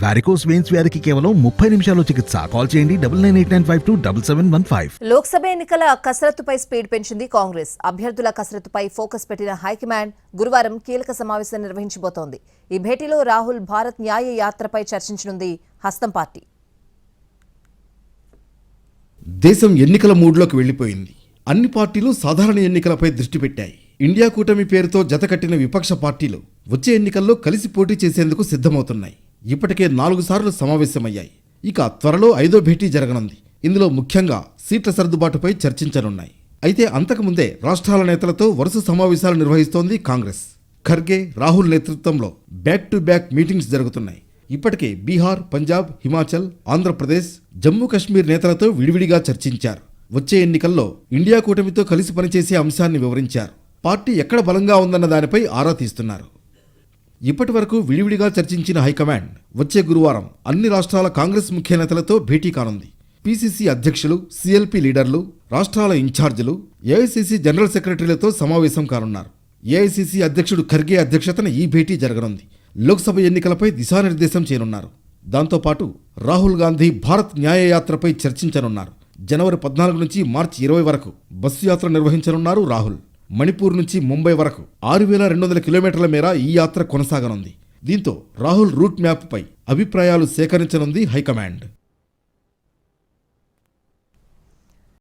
Varicose veins వ్యాధికి కేవలం 30 నిమిషాల్లో చికిత్స. కాల్ చేయండి 9989527715. లోక్సభ ఎన్నికల కసరత్తుపై స్పీడ్ పెంచింది కాంగ్రెస్. అభ్యర్థుల కసరత్తుపై ఫోకస్ పెట్టిన హైకమాండ్ గురువారం కీలక సమావేశం నిర్వహించబోతోంది. ఈ భేటీలో రాహుల్ భారత్ న్యాయ యాత్రపై చర్చించనుంది హస్తం పార్టీ. దేశం ఎన్నికల మూడ్లోకి వెళ్లిపోయింది. అన్ని పార్టీలు సాధారణ ఎన్నికలపై దృష్టి పెట్టాయి. ఇండియా కూటమి పేరుతో జతకట్టిన విపక్ష పార్టీలు వచ్చే ఎన్నికల్లో కలిసి పోటీ చేసేందుకు సిద్ధమవుతున్నాయి. ఇప్పటికే 4 సార్లు సమావేశమయ్యాయి. ఇక త్వరలో 5వ భేటీ జరగనుంది. ఇందులో ముఖ్యంగా సీట్ల సర్దుబాటుపై చర్చించనున్నాయి. అయితే అంతకుముందే రాష్ట్రాల నేతలతో వరుస సమావేశాలు నిర్వహిస్తోంది కాంగ్రెస్. ఖర్గే, రాహుల్ నేతృత్వంలో బ్యాక్ టు బ్యాక్ మీటింగ్స్ జరుగుతున్నాయి. ఇప్పటికే బీహార్, పంజాబ్, హిమాచల్, ఆంధ్రప్రదేశ్, జమ్మూ కాశ్మీర్ నేతలతో విడివిడిగా చర్చించారు. వచ్చే ఎన్నికల్లో ఇండియా కూటమితో కలిసి పనిచేసే అంశాన్ని వివరించారు. పార్టీ ఎక్కడ బలంగా ఉందన్న దానిపై ఆరా తీస్తున్నారు. ఇప్పటి వరకు విడివిడిగా చర్చించిన హైకమాండ్ వచ్చే గురువారం అన్ని రాష్ట్రాల కాంగ్రెస్ ముఖ్య నేతలతో భేటీ కానుంది. పీసీసీ అధ్యక్షులు, సీఎల్పీ లీడర్లు, రాష్ట్రాల ఇన్ఛార్జీలు, ఏఐసీసీ జనరల్ సెక్రటరీలతో సమావేశం కానున్నారు. ఏఐసీసీ అధ్యక్షుడు ఖర్గే అధ్యక్షతన ఈ భేటీ జరగనుంది. లోక్సభ ఎన్నికలపై దిశానిర్దేశం చేయనున్నారు. దాంతోపాటు రాహుల్ గాంధీ భారత్ న్యాయ యాత్రపై చర్చించనున్నారు. జనవరి 14 నుంచి మార్చి 20 వరకు బస్సు యాత్ర నిర్వహించనున్నారు రాహుల్. మణిపూర్ నుంచి ముంబై వరకు 6200 కిలోమీటర్ల మేర ఈ యాత్ర కొనసాగనుంది. దీంతో రాహుల్ రూట్ మ్యాప్పై అభిప్రాయాలు సేకరించనుంది హైకమాండ్.